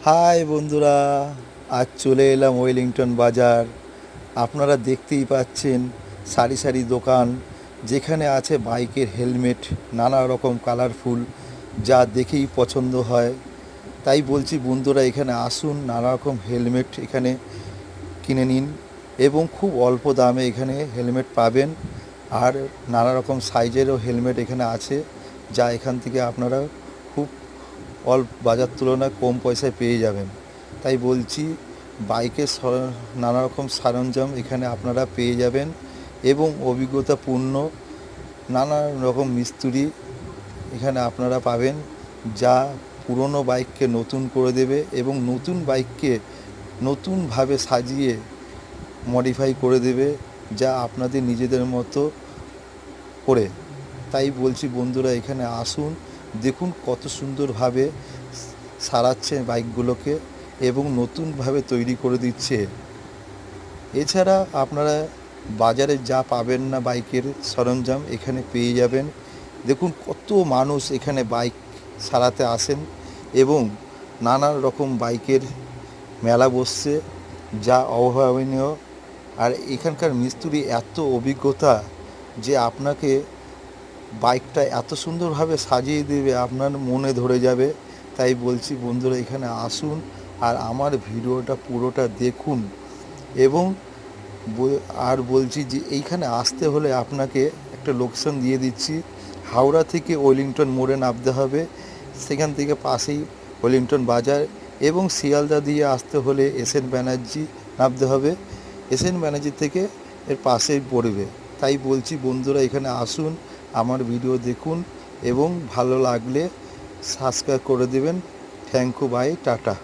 High বন্ধুরা, আজ চলে এলাম ওয়েলিংটন বাজার। আপনারা দেখতেই পাচ্ছেন সারি সারি দোকান, যেখানে আছে বাইকের হেলমেট নানা রকম কালারফুল, যা দেখেই পছন্দ হয়। তাই বলছি বন্ধুরা, এখানে আসুন, নানা রকম হেলমেট এখানে কিনে নিন এবং খুব অল্প দামে এখানে হেলমেট পাবেন। আর নানা রকম সাইজেরও হেলমেট এখানে আছে, যা এখান থেকে আপনারা খুব অল্প বাজার তুলনায় কম পয়সায় পেয়ে যাবেন। তাই বলছি, বাইকের নানা রকম সরঞ্জাম এখানে আপনারা পেয়ে যাবেন এবং অভিজ্ঞতাপূর্ণ নানা রকম মিস্ত্রি এখানে আপনারা পাবেন, যা পুরনো বাইককে নতুন করে দেবে এবং নতুন বাইককে নতুনভাবে সাজিয়ে মডিফাই করে দেবে, যা আপনাদের নিজেদের মতো করে। তাই বলছি বন্ধুরা, এখানে আসুন, দেখুন কত সুন্দরভাবে সারাচ্ছে বাইকগুলোকে এবং নতুনভাবে তৈরি করে দিচ্ছে। এছাড়া আপনারা বাজারে যা পাবেন না বাইকের সরঞ্জাম এখানে পেয়ে যাবেন। দেখুন কত মানুষ এখানে বাইক সারাতে আসেন এবং নানা রকম বাইকের মেলা বসছে, যা অভাবনীয়। আর এখানকার মিস্ত্রি এত অভিজ্ঞতা যে আপনাকে বাইকটা এত সুন্দরভাবে সাজিয়ে দেবে, আপনার মনে ধরে যাবে। তাই বলছি বন্ধুরা, এখানে আসুন আর আমার ভিডিওটা পুরোটা দেখুন। এবং আর বলছি যে এইখানে আসতে হলে আপনাকে একটা লোকেশন দিয়ে দিচ্ছি। হাওড়া থেকে ওয়েলিংটন মোড়ে নামতে হবে, সেখান থেকে পাশেই ওয়েলিংটন বাজার। এবং শিয়ালদা দিয়ে আসতে হলে এসএন ব্যানার্জি নামতে হবে, এসএন ব্যানার্জি থেকে এর পাশেই পড়বে। তাই বলছি বন্ধুরা, এখানে আসুন, আমার ভিডিও দেখুন এবং ভালো লাগলে সাবস্ক্রাইব করে দেবেন। Thank you, bye, tata.